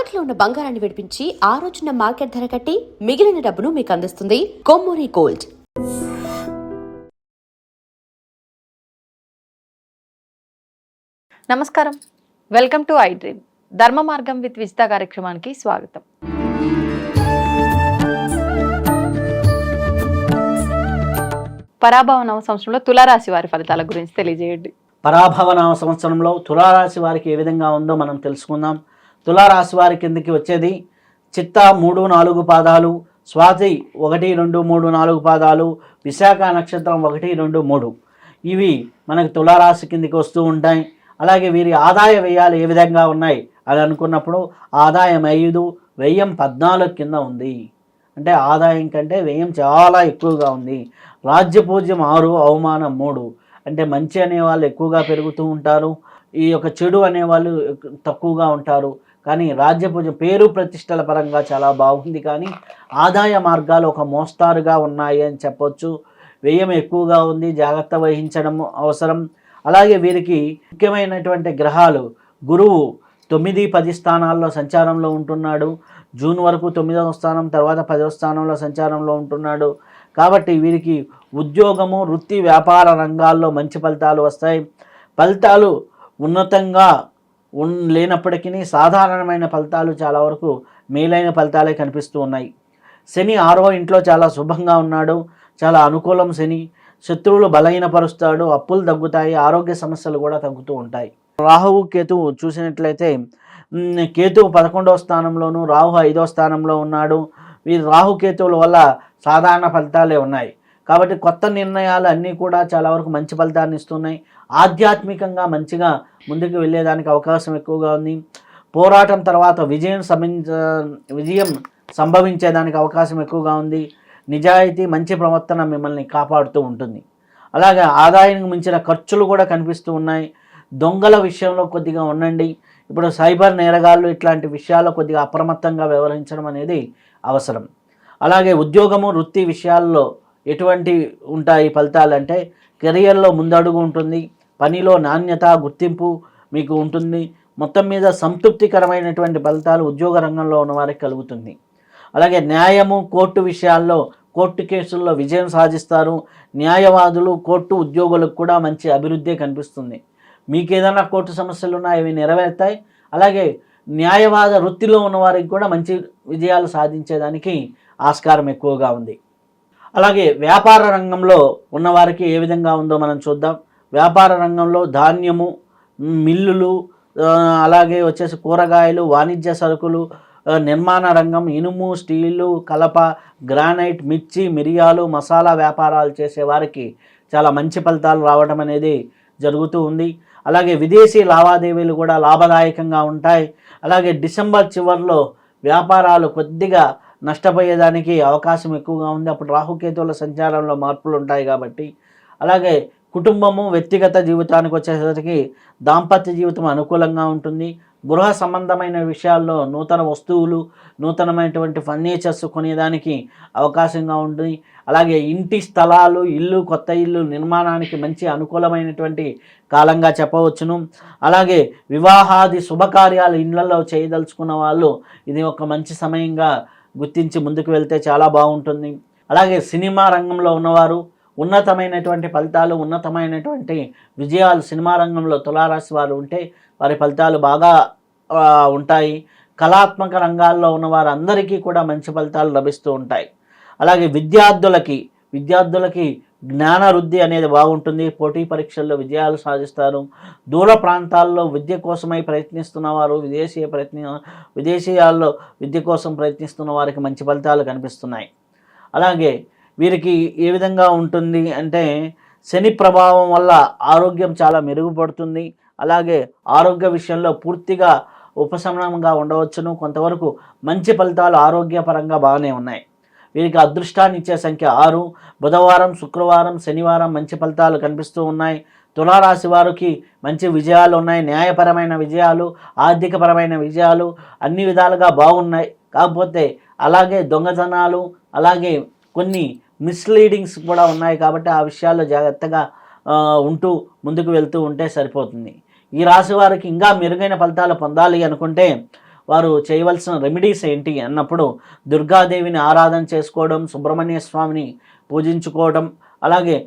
తాకట్లో ఉన్న బంగారాన్ని విడిపించి ఆ రోజున మార్కెట్ ధర కట్టి మిగిలిన డబ్బును మీకు అందిస్తుంది కొమ్మూరి గోల్డ్. నమస్కారం, వెల్కమ్ టు ఐ డ్రీమ్. ధర్మ మార్గం విత్ విజిత కార్యక్రమానికి స్వాగతం. పరాభవ నవ సంవత్సరంలో తులారాశి వారి ఫలితాల గురించి తెలియజేయండి. పరాభవ నవ సంవత్సరంలో తులారాశి వారికి ఏ విధంగా ఉందో మనం తెలుసుకుందాం. తులారాశి వారి కిందకి వచ్చేది చిత్త 3, 4 పాదాలు, స్వాతి 1, 2, 3, 4 పాదాలు, విశాఖ నక్షత్రం 1, 2, 3 ఇవి మనకి తులారాశి కిందకి వస్తూ ఉంటాయి. అలాగే వీరి ఆదాయ వ్యయాలు ఏ విధంగా ఉన్నాయి అని అనుకున్నప్పుడు ఆదాయం 5, వ్యయం 14 కింద ఉంది. అంటే ఆదాయం కంటే వ్యయం చాలా ఎక్కువగా ఉంది. రాజ్యపూజ్యం 6, అవమానం 3. అంటే మంచి అనేవాళ్ళు ఎక్కువగా పెరుగుతూ ఉంటారు, ఈ యొక్క చెడు అనేవాళ్ళు తక్కువగా ఉంటారు. కానీ రాజ్యపూజ్యం పేరు ప్రతిష్టల పరంగా చాలా బాగుంది, కానీ ఆదాయ మార్గాలు ఒక మోస్తారుగా ఉన్నాయి అని చెప్పొచ్చు. వ్యయం ఎక్కువగా ఉంది, జాగ్రత్త వహించడం అవసరం. అలాగే వీరికి ముఖ్యమైనటువంటి గ్రహాలు గురువు 9, 10 స్థానాల్లో సంచారంలో ఉంటున్నాడు. జూన్ వరకు 9వ స్థానం, తర్వాత 10వ స్థానంలో సంచారంలో ఉంటున్నాడు. కాబట్టి వీరికి ఉద్యోగము, వృత్తి, వ్యాపార రంగాల్లో మంచి ఫలితాలు వస్తాయి. ఫలితాలు ఉన్నతంగా లేనప్పటికీ సాధారణమైన ఫలితాలు చాలా వరకు మేలైన ఫలితాలే కనిపిస్తూ ఉన్నాయి. శని 6వ ఇంట్లో చాలా శుభంగా ఉన్నాడు, చాలా అనుకూలం. శని శత్రువులు బలహీనపరుస్తాడు, అప్పులు తగ్గుతాయి, ఆరోగ్య సమస్యలు కూడా తగ్గుతూ ఉంటాయి. రాహువు కేతు చూసినట్లయితే కేతు 11వ స్థానంలోను, రాహు 5వ స్థానంలో ఉన్నాడు. ఈ రాహుకేతువుల వల్ల సాధారణ ఫలితాలే ఉన్నాయి. కాబట్టి కొత్త నిర్ణయాలు అన్నీ కూడా చాలా వరకు మంచి ఫలితాన్ని ఇస్తున్నాయి. ఆధ్యాత్మికంగా మంచిగా ముందుకు వెళ్ళేదానికి అవకాశం ఎక్కువగా ఉంది. పోరాటం తర్వాత విజయం సంభవించేదానికి అవకాశం ఎక్కువగా ఉంది. నిజాయితీ, మంచి ప్రవర్తన మిమ్మల్ని కాపాడుతూ ఉంటుంది. అలాగే ఆదాయానికి మించిన ఖర్చులు కూడా కనిపిస్తూ ఉన్నాయి. దొంగల విషయంలో కొద్దిగా ఉండండి. ఇప్పుడు సైబర్ నేరగాళ్ళు ఇట్లాంటి విషయాల్లో కొద్దిగా అప్రమత్తంగా వ్యవహరించడం అనేది అవసరం. అలాగే ఉద్యోగము, వృత్తి విషయాల్లో ఎటువంటి ఉంటాయి ఫలితాలు అంటే కెరియర్లో ముందడుగు ఉంటుంది, పనిలో నాణ్యత, గుర్తింపు మీకు ఉంటుంది. మొత్తం మీద సంతృప్తికరమైనటువంటి ఫలితాలు ఉద్యోగ రంగంలో ఉన్న వారికి కలుగుతుంది. అలాగే న్యాయము, కోర్టు విషయాల్లో కోర్టు కేసుల్లో విజయం సాధిస్తారు. న్యాయవాదులు, కోర్టు ఉద్యోగులకు కూడా మంచి అభివృద్ధి కనిపిస్తుంది. మీకు ఏదైనా కోర్టు సమస్యలు ఉన్నాయి, అవి నెరవేరుతాయి. అలాగే న్యాయవాద వృత్తిలో ఉన్న వారికి కూడా మంచి విజయాలు సాధించేదానికి ఆస్కారం ఎక్కువగా ఉంది. అలాగే వ్యాపార రంగంలో ఉన్నవారికి ఏ విధంగా ఉందో మనం చూద్దాం. వ్యాపార రంగంలో ధాన్యము, మిల్లులు, అలాగే వచ్చేసి కూరగాయలు, వాణిజ్య సరుకులు, నిర్మాణ రంగం, ఇనుము, స్టీలు, కలప, గ్రానైట్, మిర్చి, మిరియాలు, మసాలా వ్యాపారాలు చేసే వారికి చాలా మంచి ఫలితాలు రావడం అనేది జరుగుతూ ఉంది. అలాగే విదేశీ లావాదేవీలు కూడా లాభదాయకంగా ఉంటాయి. అలాగే డిసెంబర్ చివరిలో వ్యాపారాలు కొద్దిగా నష్టపోయేదానికి అవకాశం ఎక్కువగా ఉంది. అప్పుడు రాహుకేతువుల సంచారంలో మార్పులు ఉంటాయి కాబట్టి. అలాగే కుటుంబము, వ్యక్తిగత జీవితానికి వచ్చేసరికి దాంపత్య జీవితం అనుకూలంగా ఉంటుంది. గృహ సంబంధమైన విషయాల్లో నూతన వస్తువులు, నూతనమైనటువంటి ఫర్నిచర్స్ కొనేదానికి అవకాశంగా ఉంటుంది. అలాగే ఇంటి స్థలాలు, ఇల్లు, కొత్త ఇల్లు నిర్మాణానికి మంచి అనుకూలమైనటువంటి కాలంగా చెప్పవచ్చును. అలాగే వివాహాది శుభకార్యాలు ఇళ్లలో చేయదలుచుకున్న వాళ్ళు ఇది ఒక మంచి సమయంగా గుర్తించి ముందుకు వెళ్తే చాలా బాగుంటుంది. అలాగే సినిమా రంగంలో ఉన్నవారు ఉన్నతమైనటువంటి ఫలితాలు, ఉన్నతమైనటువంటి విజయాలు సినిమా రంగంలో తులారాశి వారు ఉంటే వారి ఫలితాలు బాగా ఉంటాయి. కళాత్మక రంగాల్లో ఉన్న వారందరికీ కూడా మంచి ఫలితాలు లభిస్తూ ఉంటాయి. అలాగే విద్యార్థులకి జ్ఞానవృద్ధి అనేది బాగుంటుంది. పోటీ పరీక్షల్లో విజయాలు సాధిస్తారు. దూర ప్రాంతాల్లో విద్య కోసమై ప్రయత్నిస్తున్న వారు, విదేశీయాల్లో విద్య కోసం ప్రయత్నిస్తున్న వారికి మంచి ఫలితాలు కనిపిస్తున్నాయి. అలాగే వీరికి ఏ విధంగా ఉంటుంది అంటే శని ప్రభావం వల్ల ఆరోగ్యం చాలా మెరుగుపడుతుంది. అలాగే ఆరోగ్య విషయంలో పూర్తిగా ఉపశమనంగా ఉండవచ్చును. కొంతవరకు మంచి ఫలితాలు ఆరోగ్యపరంగా బాగానే ఉన్నాయి. వీరికి అదృష్టాన్ని ఇచ్చే సంఖ్య 6. బుధవారం, శుక్రవారం, శనివారం మంచి ఫలితాలు కనిపిస్తూ ఉన్నాయి. తులారాశి వారికి మంచి విజయాలు ఉన్నాయి. న్యాయపరమైన విజయాలు, ఆర్థికపరమైన విజయాలు అన్ని విధాలుగా బాగున్నాయి. కాకపోతే అలాగే దొంగతనాలు, అలాగే కొన్ని మిస్లీడింగ్స్ కూడా ఉన్నాయి. కాబట్టి ఆ విషయాల్లో జాగ్రత్తగా ఉంటూ ముందుకు వెళ్తూ ఉంటే సరిపోతుంది. ఈ రాశి వారికి ఇంకా మెరుగైన ఫలితాలు పొందాలి అనుకుంటే వారు చేయవలసిన రెమెడీస్ ఏంటి అన్నప్పుడు దుర్గాదేవిని ఆరాధన చేసుకోవడం, సుబ్రహ్మణ్య స్వామిని పూజించుకోవడం, అలాగే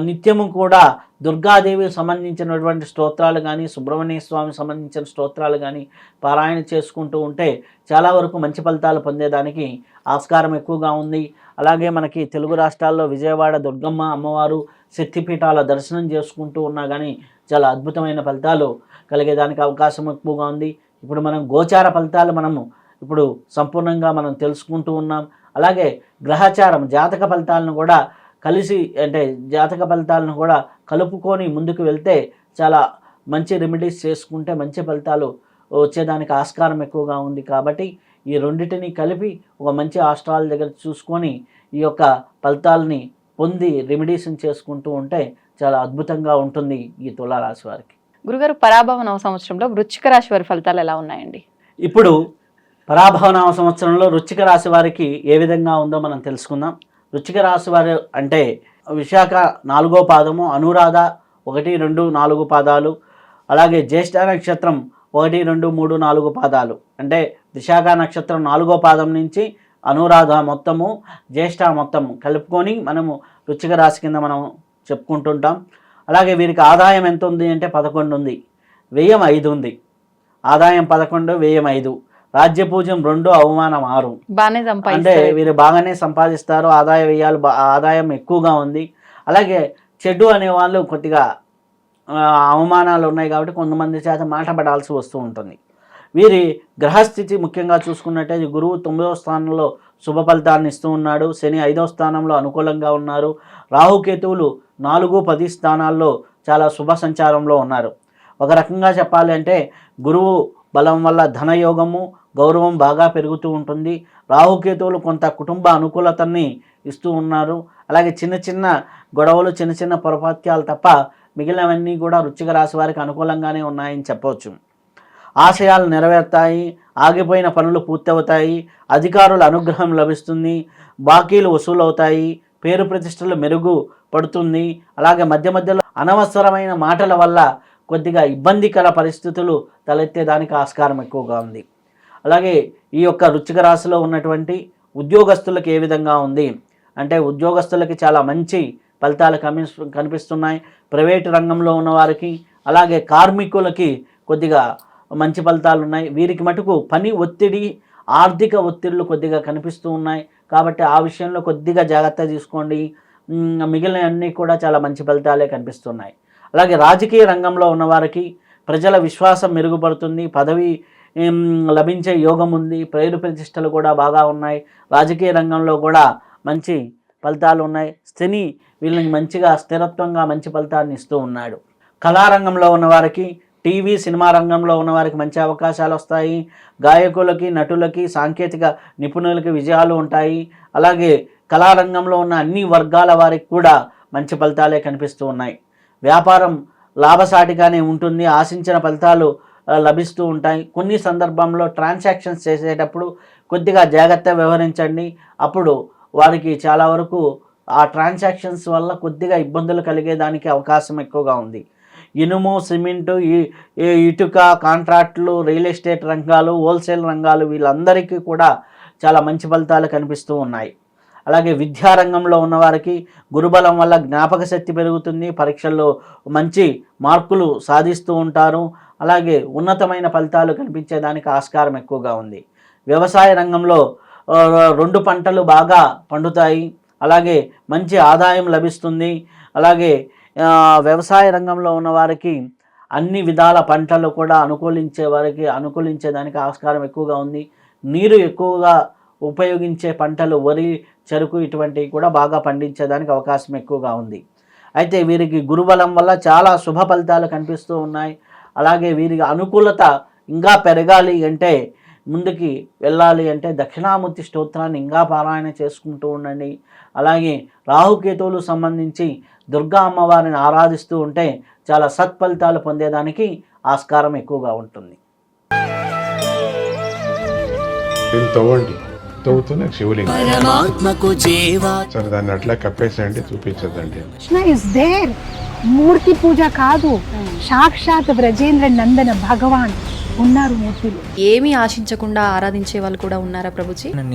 నిత్యము కూడా దుర్గాదేవికి సంబంధించినటువంటి స్తోత్రాలు కానీ, సుబ్రహ్మణ్య స్వామికి సంబంధించిన స్తోత్రాలు కానీ పారాయణ చేసుకుంటూ ఉంటే చాలా వరకు మంచి ఫలితాలు పొందేదానికి ఆస్కారం ఎక్కువగా ఉంది. అలాగే మనకి తెలుగు రాష్ట్రాల్లో విజయవాడ దుర్గమ్మ అమ్మవారు శక్తిపీఠాల దర్శనం చేసుకుంటూ ఉన్నా కానీ చాలా అద్భుతమైన ఫలితాలు కలిగేదానికి అవకాశం ఎక్కువగా ఉంది. ఇప్పుడు మనం గోచార ఫలితాలు ఇప్పుడు సంపూర్ణంగా మనం తెలుసుకుంటూ ఉన్నాం. అలాగే గ్రహచారం జాతక ఫలితాలను కూడా జాతక ఫలితాలను కూడా కలుపుకొని ముందుకు వెళ్తే చాలా మంచి రెమెడీస్ చేసుకుంటే మంచి ఫలితాలు వచ్చేదానికి ఆస్కారం ఎక్కువగా ఉంది. కాబట్టి ఈ రెండింటిని కలిపి ఒక మంచి ఆస్ట్రాల దగ్గర చూసుకొని ఈ యొక్క ఫలితాలని పొంది రెమెడీస్ని చేసుకుంటూ ఉంటే చాలా అద్భుతంగా ఉంటుంది ఈ తులారాశి వారికి. గురుగారు, పరాభవ నవ సంవత్సరంలో వృశ్చిక రాశి వారి ఫలితాలు ఎలా ఉన్నాయండి? ఇప్పుడు పరాభవ నవ సంవత్సరంలో వృశ్చిక రాశి వారికి ఏ విధంగా ఉందో మనం తెలుసుకుందాం. వృశ్చిక రాశి వారు అంటే విశాఖ 4వ పాదము, అనురాధ 1, 2, 4 పాదాలు, అలాగే జ్యేష్ఠ నక్షత్రం 1, 2, 3, 4 పాదాలు. అంటే విశాఖ నక్షత్రం 4వ పాదం నుంచి అనురాధ మొత్తము, జ్యేష్ఠ మొత్తము కలుపుకొని మనము వృశ్చిక రాశి కింద మనం చెప్పుకుంటుంటాం. అలాగే వీరికి ఆదాయం ఎంత ఉంది అంటే 11 ఉంది, వ్యయం 5 ఉంది. ఆదాయం 11, వ్యయం 5, రాజ్యపూజ్యం 2, అవమానం 6. అంటే వీరు బాగానే సంపాదిస్తారు. ఆదాయం ఎక్కువగా ఉంది. అలాగే చెడు అనే వాళ్ళు కొద్దిగా అవమానాలు ఉన్నాయి కాబట్టి కొంతమంది చేత మాట పడాల్సి వస్తూ ఉంటుంది. వీరి గ్రహస్థితి ముఖ్యంగా చూసుకున్నట్టయితే గురువు 9వ స్థానంలో శుభ ఫలితాన్ని ఇస్తూ ఉన్నాడు. శని 5వ స్థానంలో అనుకూలంగా ఉన్నారు. రాహుకేతువులు 4, 10 స్థానాల్లో చాలా శుభ సంచారంలో ఉన్నారు. ఒక రకంగా చెప్పాలి అంటే గురువు బలం వల్ల ధనయోగము, గౌరవం బాగా పెరుగుతూ ఉంటుంది. రాహుకేతువులు కొంత కుటుంబ అనుకూలతని ఇస్తూ ఉన్నారు. అలాగే చిన్న చిన్న గొడవలు, చిన్న చిన్న పొరపాత్యాలు తప్ప మిగిలినవన్నీ కూడా వృశ్చిక రాశి వారికి అనుకూలంగానే ఉన్నాయని చెప్పవచ్చు. ఆశయాలు నెరవేరుతాయి, ఆగిపోయిన పనులు పూర్తవుతాయి, అధికారుల అనుగ్రహం లభిస్తుంది, బాకీలు వసూలవుతాయి, పేరు ప్రతిష్టలు మెరుగుపడుతుంది. అలాగే మధ్య మధ్యలో అనవసరమైన మాటల వల్ల కొద్దిగా ఇబ్బందికర పరిస్థితులు తలెత్తేదానికి ఆస్కారం ఎక్కువగా ఉంది. అలాగే ఈ యొక్క వృశ్చిక రాశిలో ఉన్నటువంటి ఉద్యోగస్తులకు ఏ విధంగా ఉంది అంటే ఉద్యోగస్తులకి చాలా మంచి ఫలితాలు కనిపిస్తున్నాయి. ప్రైవేటు రంగంలో ఉన్నవారికి, అలాగే కార్మికులకి కొద్దిగా మంచి ఫలితాలు ఉన్నాయి. వీరికి మటుకు పని ఒత్తిడి, ఆర్థిక ఒత్తిళ్లు కొద్దిగా కనిపిస్తూ ఉన్నాయి. కాబట్టి ఆ విషయంలో కొద్దిగా జాగ్రత్త తీసుకోండి. మిగిలిన అన్నీ కూడా చాలా మంచి ఫలితాలే కనిపిస్తున్నాయి. అలాగే రాజకీయ రంగంలో ఉన్నవారికి ప్రజల విశ్వాసం మెరుగుపడుతుంది, పదవి లభించే యోగం ఉంది, పేరు ప్రతిష్టలు కూడా బాగా ఉన్నాయి. రాజకీయ రంగంలో కూడా మంచి ఫలితాలు ఉన్నాయి. శని వీళ్ళని మంచిగా స్థిరత్వంగా మంచి ఫలితాన్ని ఇస్తూ ఉన్నాడు. కళారంగంలో ఉన్నవారికి, టీవీ సినిమా రంగంలో ఉన్నవారికి మంచి అవకాశాలు వస్తాయి. గాయకులకి, నటులకి, సాంకేతిక నిపుణులకి విజయాలు ఉంటాయి. అలాగే కళారంగంలో ఉన్న అన్ని వర్గాల వారికి కూడా మంచి ఫలితాలే కనిపిస్తూ ఉన్నాయి. వ్యాపారం లాభసాటిగానే ఉంటుంది, ఆశించిన ఫలితాలు లభిస్తూ ఉంటాయి. కొన్ని సందర్భంలో ట్రాన్సాక్షన్స్ చేసేటప్పుడు కొద్దిగా జాగ్రత్త వ్యవహరించండి. అప్పుడు వారికి చాలా వరకు ఆ ట్రాన్సాక్షన్స్ వల్ల కొద్దిగా ఇబ్బందులు కలిగేదానికి అవకాశం ఎక్కువగా ఉంది. ఇనుము, సిమెంటు, ఇటుక కాంట్రాక్టులు, రియల్ ఎస్టేట్ రంగాలు, హోల్సేల్ రంగాలు వీళ్ళందరికీ కూడా చాలా మంచి ఫలితాలు కనిపిస్తూ ఉన్నాయి. అలాగే విద్యారంగంలో ఉన్నవారికి గురుబలం వల్ల జ్ఞాపక శక్తి పెరుగుతుంది, పరీక్షల్లో మంచి మార్కులు సాధిస్తూ ఉంటారు. అలాగే ఉన్నతమైన ఫలితాలు కనిపించేదానికి ఆస్కారం ఎక్కువగా ఉంది. వ్యవసాయ రంగంలో 2 పంటలు బాగా పండుతాయి. అలాగే మంచి ఆదాయం లభిస్తుంది. అలాగే వ్యవసాయ రంగంలో ఉన్నవారికి అన్ని విధాల పంటలు కూడా అనుకూలించేదానికి ఆస్కారం ఎక్కువగా ఉంది. నీరు ఎక్కువగా ఉపయోగించే పంటలు వరి, చెరుకు ఇటువంటివి కూడా బాగా పండించేదానికి అవకాశం ఎక్కువగా ఉంది. అయితే వీరికి గురుబలం వల్ల చాలా శుభ ఫలితాలు కనిపిస్తూ ఉన్నాయి. అలాగే వీరికి అనుకూలత ఇంకా పెరగాలి అంటే, ముందుకి వెళ్ళాలి అంటే దక్షిణామూర్తి స్తోత్రాన్ని ఇంకా పారాయణ చేసుకుంటూ ఉండండి. అలాగే రాహుకేతువులు సంబంధించి దుర్గా అమ్మవారిని ఆరాధిస్తూ ఉంటే చాలా సత్ఫలితాలు పొందేదానికి ఆస్కారం ఎక్కువగా ఉంటుంది. తవ్వుతూనే శివలింగం సరే దాన్ని అట్లా కప్పేసేయండి, చూపించదండి. Krishna is there. మూర్తి పూజ కాదు, సాక్షాత్ బ్రజేంద్ర నందన భగవాన్ ఉన్నారు మూర్తులు. ఏమీ ఆశించకుండా ఆరాధించే వాళ్ళు కూడా ఉన్నారా ప్రభుజీ? నిజం